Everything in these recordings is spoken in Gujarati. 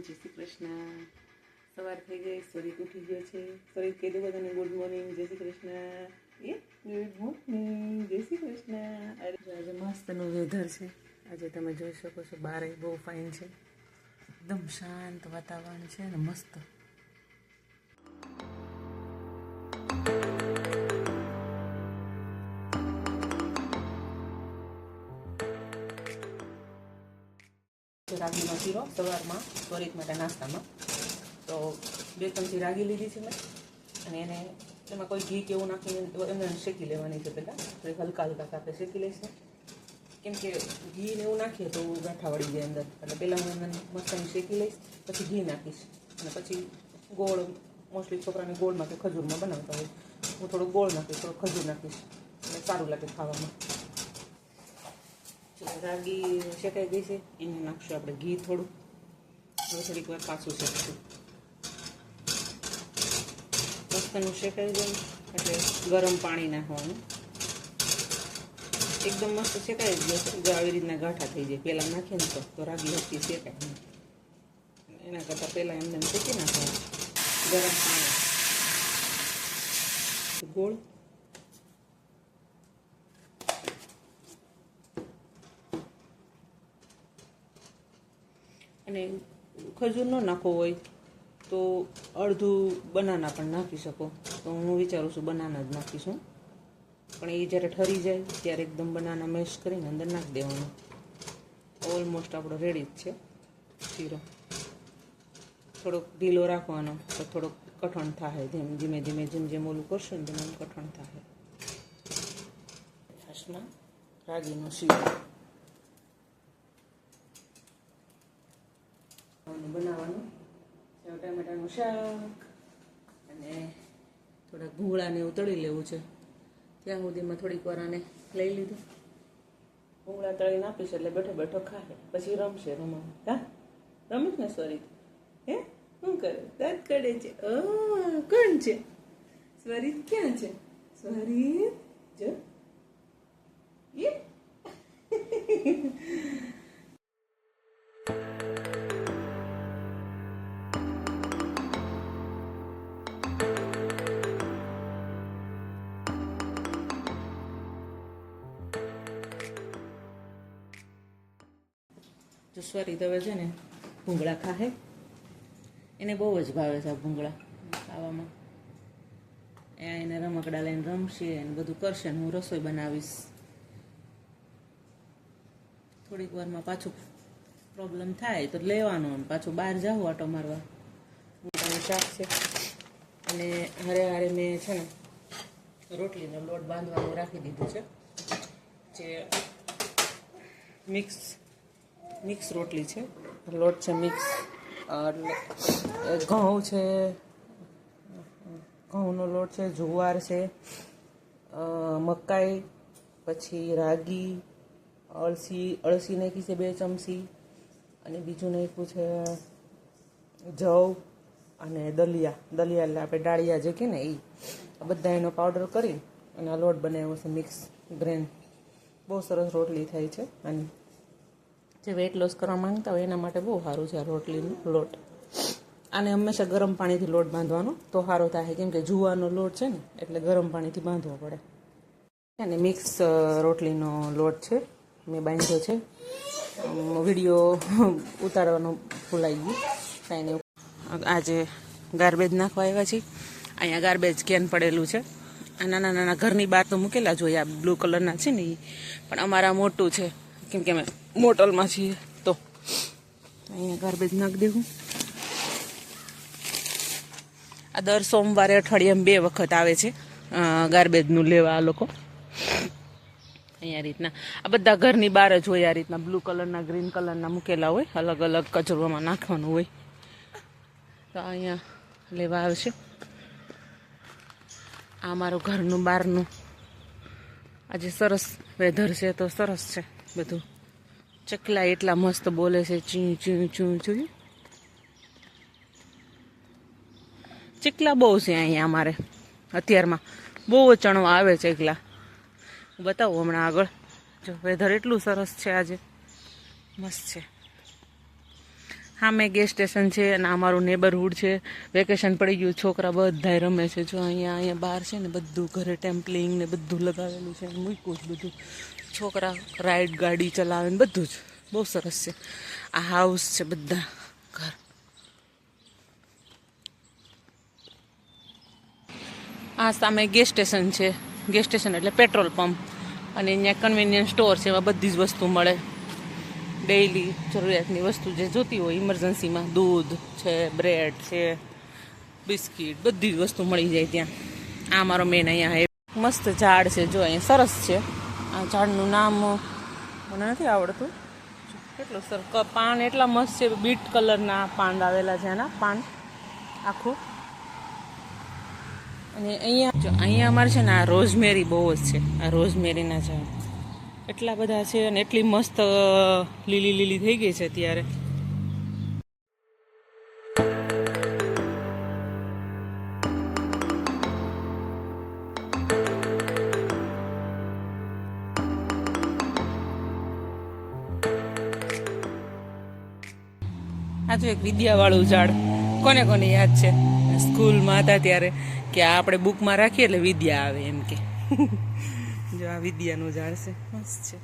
જય શ્રી કૃષ્ણ. સવાર થઈ ગઈ, સ્વરિત ઉઠી ગયો છે. સ્વરિત કહી દો બધાને ગુડ મોર્નિંગ, જય શ્રી કૃષ્ણ. ગુડ મોર્નિંગ, જય શ્રી કૃષ્ણ. અરે આજે મસ્તનું વેધર છે. આજે તમે જોઈ શકો છો, બારે બહુ ફાઇન છે. એકદમ શાંત વાતાવરણ છે ને મસ્ત. રાગીનો શીરો સવારમાં ત્વરિત માટે નાસ્તામાં. તો 2 ચમચી રાગી લીધી છે મેં, અને એને એમાં કોઈ ઘી કે એવું નાખીને એમને શેકી લેવાની છે પહેલાં. તો હલકા હલકા આપણે શેકી લઈશું, કેમ કે ઘી ને એવું નાખીએ તો ગાંઠા વળી જાય અંદર. એટલે પહેલાં હું એને મસ્ત શેકી લઈશ, પછી ઘી નાખીશ, અને પછી ગોળ, મોસ્ટલી છોકરાને ગોળમાં કે ખજૂરમાં બનાવતા હોય, હું થોડો ગોળ નાખીશ, થોડો ખજૂર નાખીશ, એટલે સારું લાગે ખાવામાં. રાગી શેકાઈ ગઈ છે, એને નાખશું આપણે ઘી થોડું. હવે થોડીક વાર પાછું શેકશું. મસ્તનું શેકાઈ જાય એટલે ગરમ પાણી નાખવાનું. એકદમ મસ્ત શેકાઈ જ ગયો, આવી રીતના ગાંઠા થઈ જાય. પહેલાં નાખીએ ને તો રાગી હરકી શેકાય નહીં. એના કરતાં પહેલાં એમને શેકી નાખવાનું ગરમ પાણી. ગોળ અને ખજૂર ન નાખવો હોય તો અડધું બનાના પણ નાખી શકો. તો હું વિચારું છું બનાના જ નાખીશું, પણ એ જ્યારે ઠરી જાય ત્યારે એકદમ બનાના મેશ કરીને અંદર નાખી દેવાનું. ઓલમોસ્ટ આપણો રેડી જ છે શીરો. થોડોક ઢીલો રાખવાનો તો થોડોક કઠણ થાય. ધીમે ધીમે જેમ જેમ ઓલું કરશું ને તેમ એમ કઠણ થાય. ફર્સ્ટમાં રાગીનો શીરો બનાવવાનું. સેવ ટામેટાનું શાક અને થોડાક ભૂંગળાને એવું તળી લેવું છે. ત્યાં સુધીમાં થોડીક વાર આને લઈ લીધું. ભૂંગળા તળીને આપીશ એટલે બેઠો બેઠો ખાશે, પછી રમશે. રમવાનું હા રમીશ ને સ્વરિત? હે શું કરે? દાંત કાઢે છે. કોણ છે સ્વરિત? ક્યાં છે સ્વરિત? જો જો સ્વરિત હવે છે ને ભૂંગળા ખાહે. એને બહુ જ ભાવે છે આ ભૂંગળા ખાવામાં. એને રમકડા લઈને રમશે અને બધું કરશે ને હું રસોઈ બનાવીશ. થોડીક વારમાં પાછું પ્રોબ્લેમ થાય તો લેવાનો, પાછું બહાર જાઉં આટો મારવા. ભૂંગળાનું શાક છે, અને હારે હારે મેં છે ને રોટલીનો લોટ બાંધવાનું રાખી દીધું છે. જે મિક્સ રોટલી છે, લોટ છે મિક્સ. ઘઉં છે, ઘઉંનો લોટ છે, જુવાર છે, મકાઈ, પછી રાગી, અળસી નાખી છે 2 ચમચી, અને બીજું નાખ્યું છે જવ અને દલિયા એટલે આપણે ડાળિયા જે કે ને એ બધા એનો પાવડર કરી અને આ લોટ બનાવ્યો છે મિક્સ ગ્રેન. બહુ સરસ રોટલી થાય છે આની. જે વેઇટ લોસ કરવા માંગતા હોય એના માટે બહુ સારું છે આ રોટલીનો લોટ. આને હંમેશા ગરમ પાણીથી લોટ બાંધવાનો તો સારો થાય, કેમ કે જુવારનો લોટ છે ને એટલે ગરમ પાણીથી બાંધવો પડે. અને મિક્સ રોટલીનો લોટ છે, મેં બાંધ્યો છે. વિડીયો ઉતારવાનો ભૂલાઈ ગયું કાંઈ નહીં. આજે ગાર્બેજ નાખવા આવ્યા છીએ. અહીંયા ગાર્બેજ કેન પડેલું છે. આ નાના નાના ઘરની બહાર તો મૂકેલા જોઈએ, આ બ્લુ કલરના છે ને એ, પણ અમારા મોટું છે કેમ કે અમે મોટલમાં છીએ. તો અહીંયા ગાર્બેજ નાખી દેવું. આ દર સોમવારે અઠવાડિયામાં 2 વખત આવે છે ગાર્બેજનું લેવા આ લોકો. અહીંયા રીતના આ બધા ઘરની બહાર જ હોય. આ રીતના બ્લુ કલરના, ગ્રીન કલરના મૂકેલા હોય, અલગ અલગ કચરોમાં નાખવાનું હોય. તો અહીંયા લેવા આવશે. આ મારું ઘરનું બહારનું આજે સરસ વેધર છે, તો સરસ છે બધું. ચકલા એટલા મસ્ત બોલે છે, ચી ચી ચું ચું. ચકલા બહુ છે અહીંયા અમારે અત્યારમાં. બહુ ચણવા આવે છે ચકલા. હું બતાવું હમણાં આગળ. જો વેધર એટલું સરસ છે આજે, મસ્ત છે. હા મેં ગેસ સ્ટેશન છે અને અમારું નેબરહુડ છે. વેકેશન પડી ગયું, છોકરા બધાય રમે છે. જો અહીંયા બહાર છે ને બધું ઘરે ટેમ્પલિંગ ને બધું લગાવેલું છે, મૂક્યું જ બધું. છોકરા રાઈડ ગાડી ચલાવે ને બધું જ બહુ સરસ છે. આ હાઉસ છે બધા ઘર. આ સામે ગેસ સ્ટેશન છે. ગેસ સ્ટેશન એટલે પેટ્રોલ પંપ. અને અહીંયા કન્વિનિયન્સ સ્ટોર છે, એમાં બધી જ વસ્તુ મળે. ડેઈલી જરૂરિયાતની વસ્તુ જે જોતી હોય ઇમરજન્સીમાં, દૂધ છે, બ્રેડ છે, બિસ્કિટ, બધી જ વસ્તુ મળી જાય ત્યાં. આ મારો મેન અહીંયા મસ્ત ઝાડ છે. જો અહીંયા સરસ છે. આ ઝાડનું નામ મને નથી આવડતું. કેટલું સરસ પાન એટલા મસ્ત છે. બીટ કલરના પાન આવેલા છે એના પાન આખું. અને અહીંયા અમારે છે ને આ રોઝમેરી બહુ જ છે. આ રોઝમેરીના ઝાડ એટલા બધા છે અને એટલી મસ્ત લીલી લીલી થઈ ગઈ છે અત્યારે. આ તો એક વિદ્યાવાળું ઝાડ. કોને કોને યાદ છે સ્કૂલમાં હતા ત્યારે કે આ આપણે બુકમાં રાખીએ એટલે વિદ્યા આવે એમ કે. જો આ વિદ્યાનું ઝાડ છે, મસ્ત છે.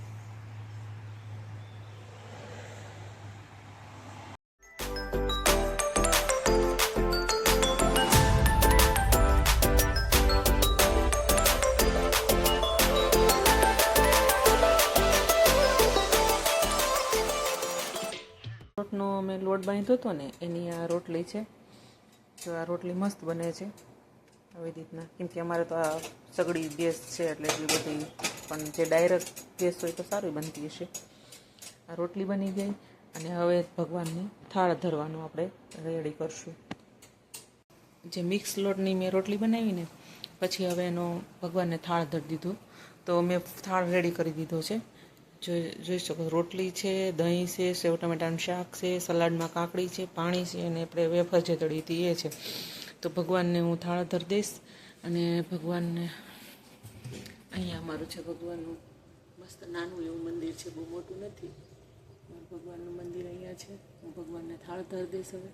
રોટનો અમે લોટ બાંધ્યો હતો ને એની આ રોટલી છે. જો આ રોટલી મસ્ત બને છે આવી રીતના, કેમ કે અમારે તો આ સગડી ગેસ છે એટલે એટલી બધી, પણ જે ડાયરેક્ટ ગેસ હોય તો સારી બનતી હશે. આ રોટલી બની ગઈ અને હવે ભગવાનની થાળ ધરવાનું આપણે રેડી કરશું. જે મિક્સ લોટની મેં રોટલી બનાવી ને પછી હવે એનો ભગવાનને થાળ ધરી દીધો. તો મેં થાળ રેડી કરી દીધો છે. જોઈ શકો રોટલી છે, દહીં છે, સેવ ટમેટાનું શાક છે, સલાડમાં કાકડી છે, પાણી છે અને આપણે વેફર જે તળી હતી એ છે. તો ભગવાનને હું થાળ ધરી દઈશ. અને ભગવાનને અહીંયા અમારું છે ભગવાનનું મસ્ત નાનું એવું મંદિર છે, બહુ મોટું નથી. મારું ભગવાનનું મંદિર અહીંયા છે. હું ભગવાનને થાળ ધરી દઈશ હવે.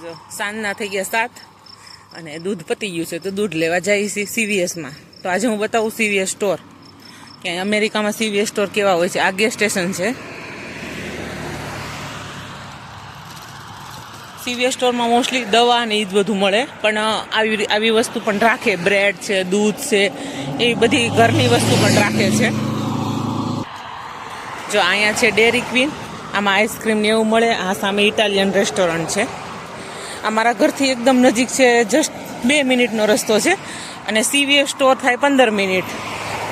જો સાંજના થઈ ગયા 7 અને દૂધ પતી ગયું છે તો દૂધ લેવા જાય છે CVSમાં. તો આજે હું બતાવું CVS સ્ટોર, કે અમેરિકામાં CVS સ્ટોર કેવા હોય છે. આ ગેસ સ્ટેશન છે. CVS સ્ટોરમાં મોસ્ટલી દવા ને એ જ બધું મળે, પણ આવી વસ્તુ પણ રાખે. બ્રેડ છે, દૂધ છે, એવી બધી ઘરની વસ્તુ પણ રાખે છે. જો અહીંયા છે ડેરી ક્વીન, આમાં આઈસ્ક્રીમ ને એવું મળે. આ સામે ઇટાલિયન રેસ્ટોરન્ટ છે. અમારા ઘરથી એકદમ નજીક છે, જસ્ટ 2 મિનિટનો રસ્તો છે. અને CVS સ્ટોર થાય 15 મિનિટ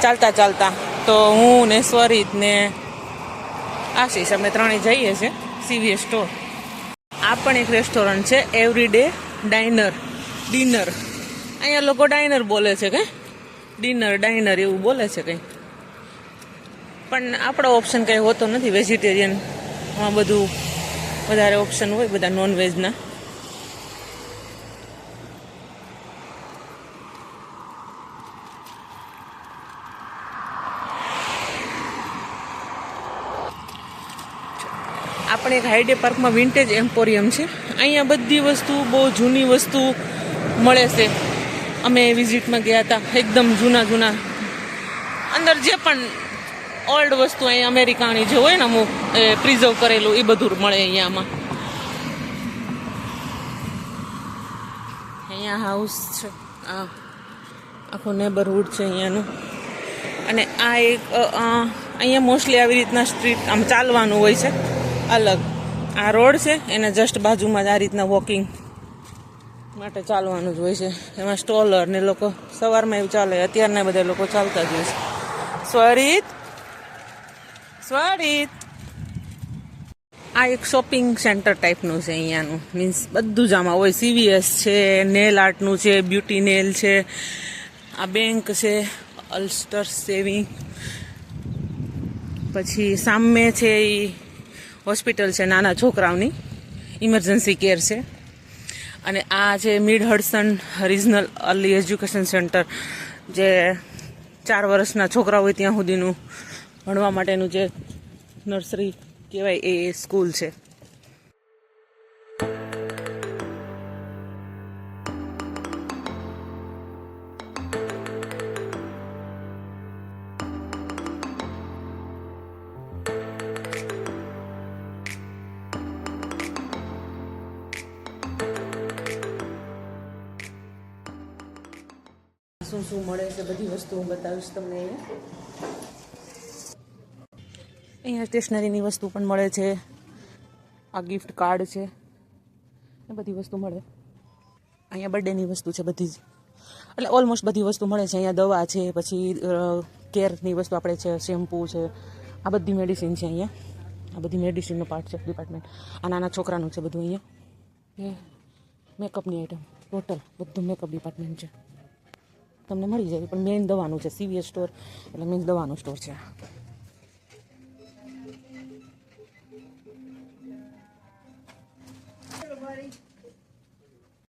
ચાલતા ચાલતા. તો હું ને સ્વરિત ને આશીષ અમે ત્રણેય જઈએ છીએ CVS સ્ટોર. આ પણ એક રેસ્ટોરન્ટ છે, એવરીડે ડિનર. અહીંયા લોકો ડાઇનર બોલે છે કે ડાઇનર એવું બોલે છે કંઈ, પણ આપણો ઓપ્શન કંઈ હોતો નથી. વેજીટેરિયનમાં બધું વધારે ઓપ્શન હોય બધા નોનવેજના. આપણે એક હાઈડે પાર્કમાં વિન્ટેજ એમ્પોરિયમ છે. અહીંયા બધી વસ્તુ બહુ જૂની વસ્તુ મળે છે. અમે વિઝિટમાં ગયા હતા, એકદમ જૂના અંદર જે પણ ઓલ્ડ વસ્તુ અહીંયા અમેરિકાની જે હોય ને અમુક પ્રિઝર્વ કરેલું એ બધું મળે અહીંયામાં. અહીંયા હાઉસ છે, આ આખો નેબરહુડ છે અહીંયાનું. અને આ એક અહીંયા મોસ્ટલી આવી રીતના સ્ટ્રીટ આમ ચાલવાનું હોય છે અલગ. આ રોડ છે એના જસ્ટ બાજુમાં જ આ રીતના વોકિંગ માટે ચાલવાનું જ હોય છે. એમાં સ્ટોલર ને લોકો સવારમાં એવું ચાલે, અત્યારના બધા લોકો ચાલતા જ હોય છે. સ્વરિત સ્વરિત આ એક શોપિંગ સેન્ટર ટાઈપનું છે અહીંયાનું. મીન્સ બધું જ આમાં હોય. CVS છે, નેલ આર્ટનું છે, બ્યુટી નેલ છે, આ બેંક છે, અલ્સ્ટર સેવિંગ, પછી સામે છે એ હોસ્પિટલ છે નાના છોકરાઓની, ઇમરજન્સી કેર છે. અને આ છે mid Hudson regional early education centre, જે 4 વર્ષના છોકરા હોય ત્યાં સુધીનું ભણવા માટેનું જે નર્સરી કહેવાય એ સ્કૂલ છે. શું શું મળે છે બધી વસ્તુ હું બતાવીશ તમને. અહીંયા સ્ટેશનરીની વસ્તુ પણ મળે છે. આ ગિફ્ટ કાર્ડ છે, એ બધી વસ્તુ મળે. અહીંયા બર્થડેની વસ્તુ છે બધી જ, એટલે ઓલમોસ્ટ બધી વસ્તુ મળે છે. અહીંયા દવા છે, પછી કેરની વસ્તુ આપણે છે, શેમ્પૂ છે, આ બધી મેડિસિન છે અહીંયા. આ બધી મેડિસિનનો પાર્ટ છે, ડિપાર્ટમેન્ટ. આ નાના છોકરાનું છે બધું અહીંયા. એ મેકઅપની આઈટમ ટોટલ બધું મેકઅપ ડિપાર્ટમેન્ટ છે, તમને મળી જાય. પણ મેઇન દવાનું છે. CVS સ્ટોર એટલે મેઇન દવાનું સ્ટોર છે.